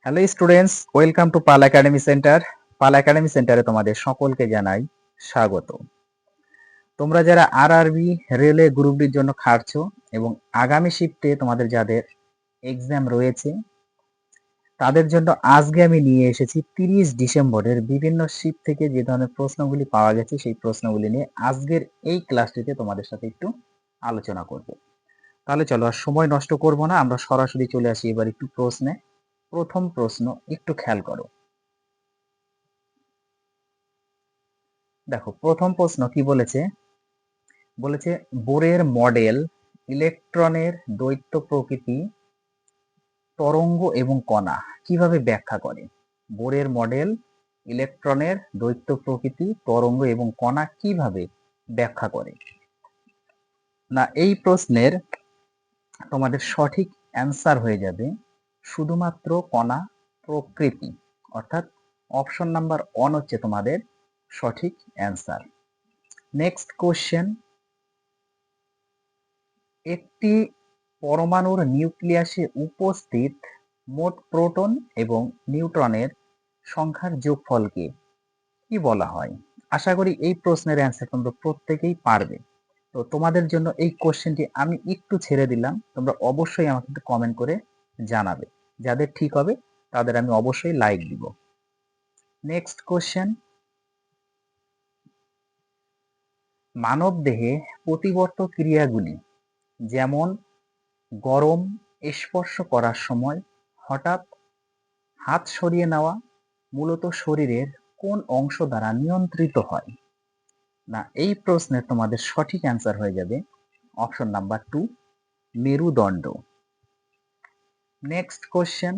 Hello students, welcome to Pal academy centre. Pal academy সেন্টারে তোমাদের সকলকে জানাই স্বাগত। তোমরা যারা আরআরবি রেলওয়ে গ্রুপ ডির জন্য খাটছো এবং আগামী শিফটে তোমাদের যাদের এক্সাম রয়েছে তাদের জন্য আজকে আমি নিয়ে এসেছি 30 ডিসেম্বরের বিভিন্ন শিফট থেকে যে ধরনের প্রশ্নগুলি পাওয়া গেছে সেই প্রশ্নগুলি নিয়ে আজকের এই ক্লাসটিতে তোমাদের সাথে একটু আলোচনা করব। তাহলে চলো আর সময় নষ্ট করব না, আমরা সরাসরি চলে আসি এবার একটু প্রশ্নে। প্রথম প্রশ্ন একটু খেয়াল করো। দেখো প্রথম প্রশ্ন কি বলেছে, বলেছে বোরের মডেল ইলেকট্রনের দ্বৈত প্রকৃতি, তরঙ্গ এবং কণা কিভাবে ব্যাখ্যা করে। বোরের মডেল ইলেকট্রনের দ্বৈত প্রকৃতি, তরঙ্গ এবং কণা কিভাবে ব্যাখ্যা করে। না এই প্রশ্নের তোমাদের সঠিক অ্যান্সার হয়ে যাবে শুধুমাত্র কণা প্রকৃতি, অর্থাৎ অপশন নাম্বার 1 হচ্ছে তোমাদের সঠিক অ্যান্সার। নেক্সট কোশ্চেন, একটি পরমাণুর নিউক্লিয়াসে উপস্থিত মোট প্রোটন এবং নিউট্রনের সংখ্যার যোগফলকে কি বলা হয়। আশা করি এই প্রশ্নের অ্যান্সার তোমরা প্রত্যেকেই পারবে। তো তোমাদের জন্য এই কোশ্চেনটি আমি একটু ছেড়ে দিলাম, তোমরা অবশ্যই আমাকে একটু কমেন্ট করে জানাবে। যাদের ঠিক হবে তাদের আমি অবশ্যই লাইক দিব। নেক্সট কোশ্চেন, মানব দেহে প্রতিবর্ত ক্রিয়াগুলি যেমন গরম স্পর্শ করার সময় হঠাৎ হাত সরিয়ে নেওয়া মূলত শরীরের কোন অংশ দ্বারা নিয়ন্ত্রিত হয়। না এই প্রশ্নের তোমাদের সঠিক অ্যান্সার হয়ে যাবে অপশন নাম্বার 2, মেরুদণ্ড। নেক্সট কোশ্চেন,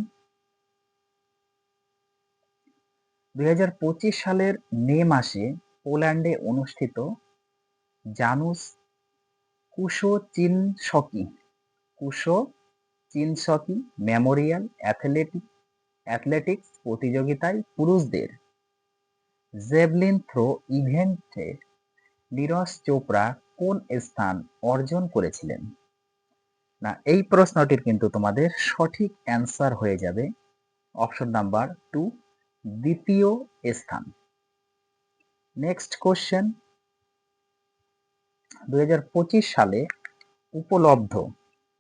2025 সালের মে মাসে পোল্যান্ডে অনুষ্ঠিত জানুস কুশোচিনস্কি মেমোরিয়াল অ্যাথলেটিক্স প্রতিযোগিতায় পুরুষদের জেভলিন থ্রো ইভেন্টে নীরজ চোপড়া কোন স্থান অর্জন করেছিলেন। না এই প্রশ্নটির কিন্তু তোমাদের সঠিক অ্যান্সার হয়ে যাবে অপশন নাম্বার 2, দ্বিতীয় স্থান। নেক্সট কোশ্চেন, 2025 সালে উপলব্ধ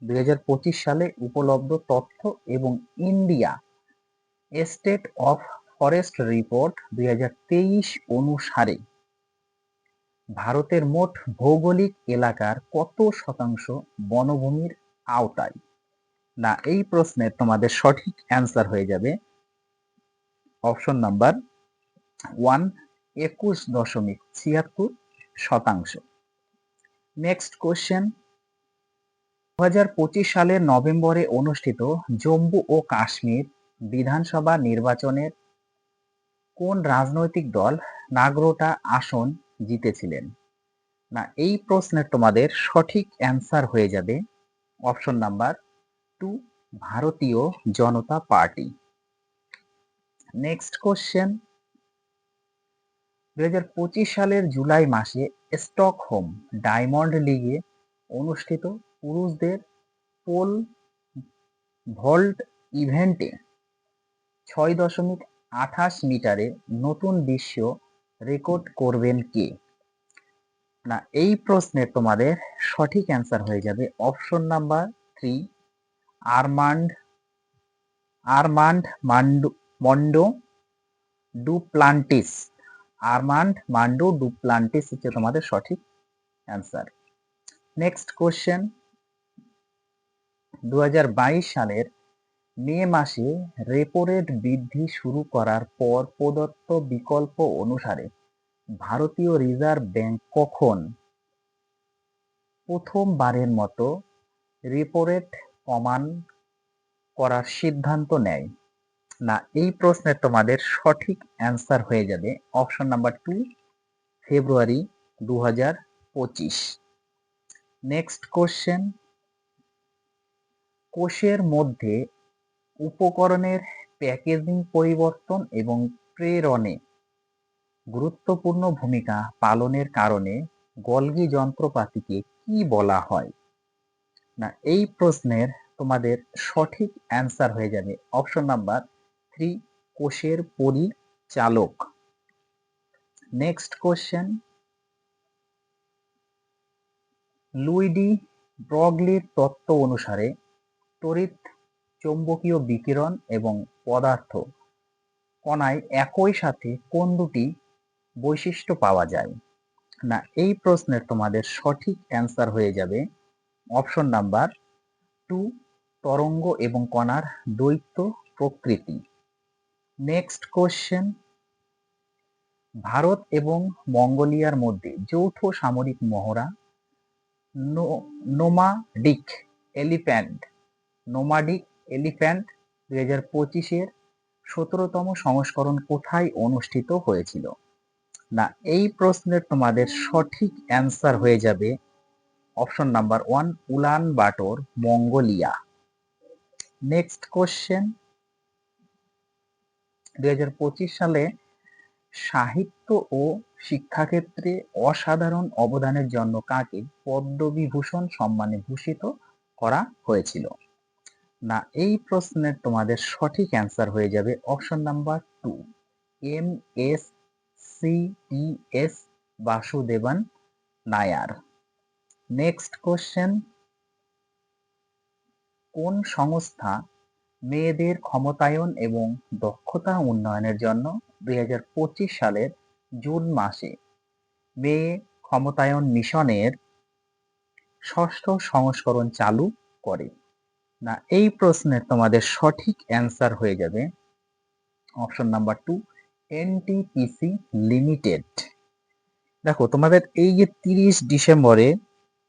2025 সালে উপলব্ধ তথ্য এবং India state of forest report 2023 অনুসারে ভারতের মোট ভৌগোলিক এলাকার কত শতাংশ বনভূমির আওতায়। না এই প্রশ্নের তোমাদের সঠিক অ্যান্সার হয়ে যাবে অপশন নাম্বার 1, 21.76%। নেক্সট কোশ্চেন, 2025 সালের নভেম্বরে অনুষ্ঠিত জম্মু ও কাশ্মীর বিধানসভা নির্বাচনের কোন রাজনৈতিক দল নাগরোটা আসন জিতেছিলেন। না এই প্রশ্নের তোমাদের সঠিক অ্যান্সার হয়ে যাবে অপশন নাম্বার 2, ভারতীয় জনতা পার্টি। নেক্সট কোশ্চেন, 2025 সালের জুলাই মাসে স্টকহোম ডায়মন্ড লিগে অনুষ্ঠিত পুরুষদের পোল ভল্ট ইভেন্টে 6.28 মিটারে নতুন বিশ্ব রেকর্ড করবেন কে। না এই প্রশ্নের তোমাদের সঠিক অ্যান্সার হয়ে যাবে option number 3, Armand Armand Mondo Mondo Duplantis. Mondo Duplantis হচ্ছে তোমাদের সঠিক অ্যান্সার। নেক্সট কোশ্চেন, 2022 সালের মে মাসে রেপো রেট বৃদ্ধি শুরু করার পর প্রদত্ত বিকল্প অনুসারে ভারতীয় রিজার্ভ ব্যাংক কখন প্রথমবারের মতো রেপো রেট কমান করার সিদ্ধান্ত নেয়। না এই প্রশ্নের তোমাদের সঠিক অ্যান্সার হয়ে যাবে অপশন নাম্বার 2, ফেব্রুয়ারি 2025। নেক্সট কোশ্চেন, কোষের মধ্যে উপকরণের প্যাকেজিং পরিবর্তন এবং প্রেরণে গুরুত্বপূর্ণ ভূমিকা পালনের কারণে গলগি যন্ত্রপাতিকে কি বলা হয়। না এই প্রশ্নের তোমাদের সঠিক অ্যান্সার হয়ে যাবে অপশন নাম্বার 3. কোষের পরিচালক। নেক্সট কোশ্চেন, লুইডি ব্রগলির তত্ত্ব অনুসারে তড়িৎ চৌম্বকীয় বিকিরণ এবং পদার্থ কণায় একই সাথে কোন দুটি বৈশিষ্ট্য পাওয়া যায়? না, এই প্রশ্নের তোমাদের সঠিক অ্যান্সার হয়ে যাবে অপশন নাম্বার 2, তরঙ্গ এবং কণার দ্বৈত প্রকৃতি। নেক্সট কোশ্চেন, ভারত এবং মঙ্গোলিয়ার মধ্যে যৌথ সামরিক মহড়া নোমাডিক এলিফ্যান্ট 2025-এর 17তম সংস্করণ কোথায় অনুষ্ঠিত হয়েছিল? না, এই প্রশ্নের তোমাদের সঠিক অ্যান্সার হয়ে যাবে অপশন নাম্বার 1, উলান বাটোর, মঙ্গোলিয়া। নেক্সট কোশ্চেন, 2025 সালে সাহিত্য ও শিক্ষাক্ষেত্রে অসাধারণ অবদানের জন্য কাকে পদ্মবিভূষণ সম্মানে ভূষিত করা হয়েছিল? না, এই প্রশ্নের তোমাদের সঠিক অ্যান্সার হয়ে যাবে option number 2, MSCTS Vasudevan Nair. Next question, কোন সংস্থা মেয়েদের ক্ষমতায়ন এবং দক্ষতা উন্নয়নের জন্য 2025 সালের জুন মাসে মেয়ে ক্ষমতায়ন মিশনের 6ষ্ঠ সংস্করণ চালু করে? না, এই প্রশ্নের তোমাদের সঠিক অ্যান্সার হয়ে যাবে অপশন নাম্বার 2, এনটিপিসি লিমিটেড। দেখো, তোমাদের এই যে 30 ডিসেম্বরে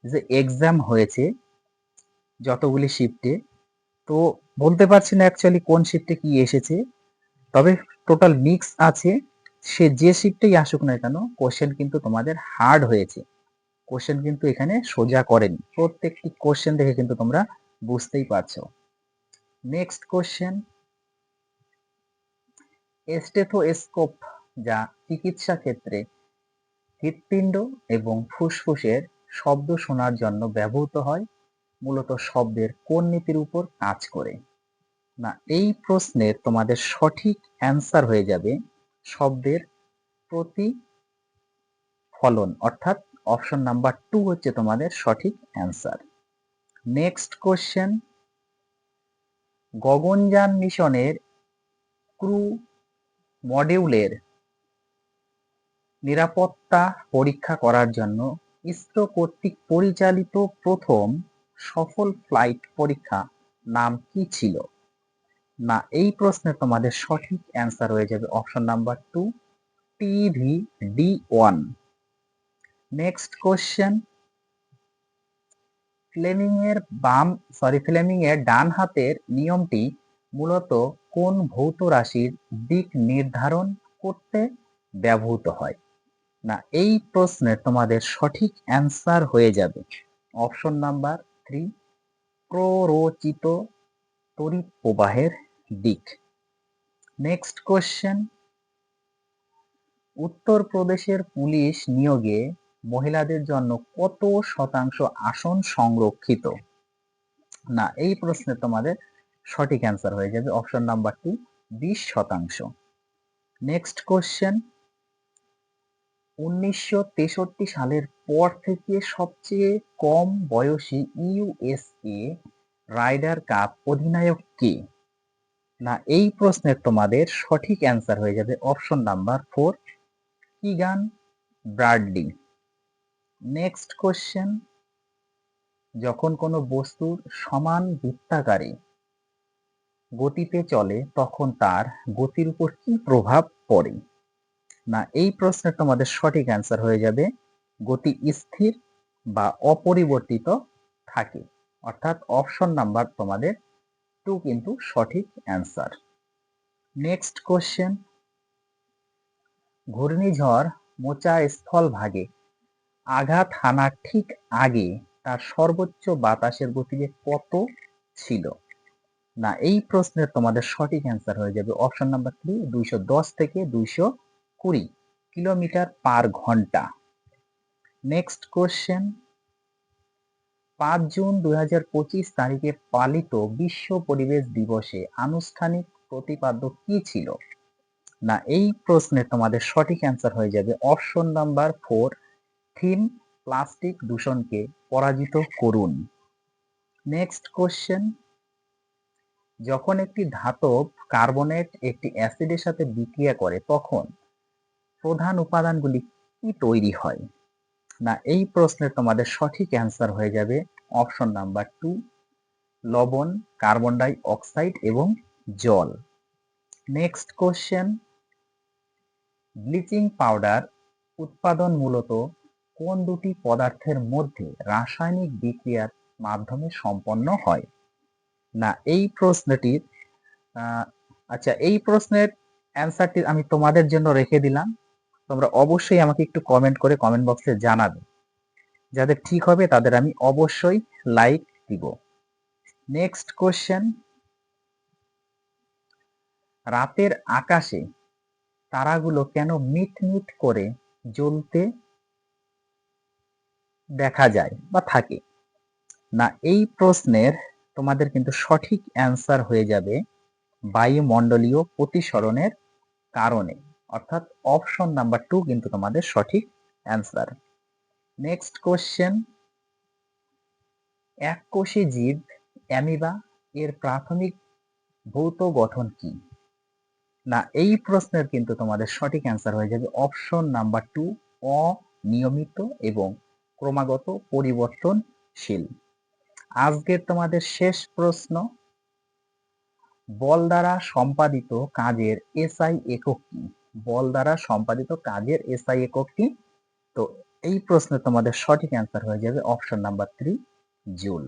যে এক্সাম হয়েছে যতগুলি শিফটে, তো বলতে পারছি না অ্যাকচুয়ালি কোন শিফটে কি এসেছে, তবে টোটাল মিক্স আছে। সে যে শিফটেই আসুক না কেন, কোশ্চেন কিন্তু তোমাদের হার্ড হয়েছে। কোশ্চেন কিন্তু এখানে সোজা করেনি, প্রত্যেকটি কোশ্চেন দেখে কিন্তু তোমরা বুঝতেই পারছো। নেক্সট কোশ্চেন, স্টেথোস্কোপ যা চিকিৎসা ক্ষেত্রে হৃৎপিণ্ড এবং ফুসফুসের শব্দ শোনার জন্য ব্যবহৃত হয়, মূলত শব্দের কোন নীতির উপর কাজ করে? না, এই প্রশ্নের তোমাদের সঠিক অ্যান্সার হয়ে যাবে শব্দের প্রতিফলন, অর্থাৎ অপশন নাম্বার 2 হচ্ছে তোমাদের সঠিক অ্যান্সার। নেক্সট কোশ্চেন, গগনযান মিশনের ক্রু মডিউলের নিরাপত্তা পরীক্ষা করার জন্য ইসরো কর্তৃক পরিচালিত প্রথম সফল ফ্লাইট পরীক্ষা নাম কি ছিল? না, এই প্রশ্নের তোমাদের সঠিক অ্যান্সার হয়ে যাবে option number 2, TVD-1। Next question, Fleming এর ডান হাতের নিয়মটি মূলত কোন ভৌত রাশির দিক নির্ধারণ করতে ব্যবহৃত হয়? না, এই প্রশ্নের তোমাদের সঠিক অ্যান্সার হয়ে যাবে অপশন নাম্বার 3, প্ররোচিত তড়িৎ প্রবাহের দিক। নেক্সট কোশ্চেন, উত্তরপ্রদেশের পুলিশ নিয়োগে মহিলাদের জন্য কত শতাংশ আসন সংরক্ষিত? না, এই প্রশ্নে তোমাদের সঠিক অ্যান্সার হয়ে যাবে অপশন নাম্বার 2, 20%। নেক্সট কোশ্চেন, 1963 সালের পর থেকে সবচেয়ে কম বয়সী ইউএসএ রাইডার কাপ অধিনায়ক কে? না, এই প্রশ্নের তোমাদের সঠিক অ্যান্সার হয়ে যাবে option number 4, Keegan Bradley. Next question, যখন কোনো বস্তুর সমান বৃত্তাকারে গতিতে চলে তখন তার গতির উপর কি প্রভাব পড়ে? না, এই প্রশ্নের তোমাদের সঠিক অ্যান্সার হয়ে যাবে গতি স্থির বা অপরিবর্তিত থাকে, অর্থাৎ অপশন নাম্বার তোমাদের 2 কিন্তু সঠিক অ্যান্সার। নেক্সট কোশ্চেন, ঘূর্ণিঝড় মোচা স্থলভাগে আঘাত হানার ঠিক আগে তার সর্বোচ্চ বাতাসের গতিবেগ কত ছিল? না, এই প্রশ্নের তোমাদের সঠিক অ্যান্সার হয়ে যাবে অপশন নাম্বার 3, 210 থেকে 220 কিলোমিটার পার ঘন্টা। নেক্সট কোশ্চেন, 5 জুন 2025 তারিখে পালিত বিশ্ব পরিবেশ দিবসে আনুষ্ঠানিক প্রতিপাদ্য কি ছিল? না এই প্রশ্নের তোমাদের সঠিক অ্যান্সার হয়ে যাবে অপশন নাম্বার 4, থিম প্লাস্টিক দূষণকে পরাজিত করুন। নেক্সট কোশ্চেন, যখন একটি ধাতব কার্বনেট একটি অ্যাসিডের সাথে বিক্রিয়া করে তখন প্রধান উপাদানগুলি কি তৈরি হয়? না এই প্রশ্নের তোমাদের সঠিক অ্যান্সার হয়ে যাবে অপশন নাম্বার 2, লবণ, কার্বন ডাই অক্সাইড এবং জল। নেক্সট কোশ্চেন, ব্লিচিং পাউডার উৎপাদন মূলত কোন দুটি পদার্থের মধ্যে রাসায়নিক বিক্রিয়ার মাধ্যমে সম্পন্ন হয়? না এই প্রশ্নটির এই প্রশ্নের অ্যান্সারটি আমি তোমাদের জন্য রেখে দিলাম। তোমরা অবশ্যই আমাকে একটু কমেন্ট করে কমেন্ট বক্সে জানাবে। যাদের ঠিক হবে তাদের আমি অবশ্যই লাইক দিব। নেক্সট কোশ্চেন, রাতের আকাশে তারাগুলো কেন মিটমিট করে জ্বলতে দেখা যায় বা থাকে? না এই প্রশ্নের তোমাদের কিন্তু সঠিক অ্যান্সার হয়ে যাবে বায়ুমণ্ডলীয় প্রতিসরণের কারণে, অর্থাৎ অপশন নাম্বার 2 কিন্তু তোমাদের সঠিক অ্যান্সার। নেক্সট কোশ্চেন, এককোষী জীব অ্যামিবা এর প্রাথমিক ভৌত গঠন কি? না এই প্রশ্নের কিন্তু তোমাদের সঠিক অ্যান্সার হয়ে যাবে অপশন নাম্বার 2, অনিয়মিত এবং ক্রমাগত পরিবর্তনশীল। আজকের তোমাদের শেষ প্রশ্ন, বল দ্বারা সম্পাদিত কাজের এসআই একক কি? বল দ্বারা সম্পাদিত কাজের এসআই একক কি? তো এই প্রশ্নে তোমাদের সঠিক অ্যান্সার হয়ে যাবে অপশন নাম্বার 3, জুল।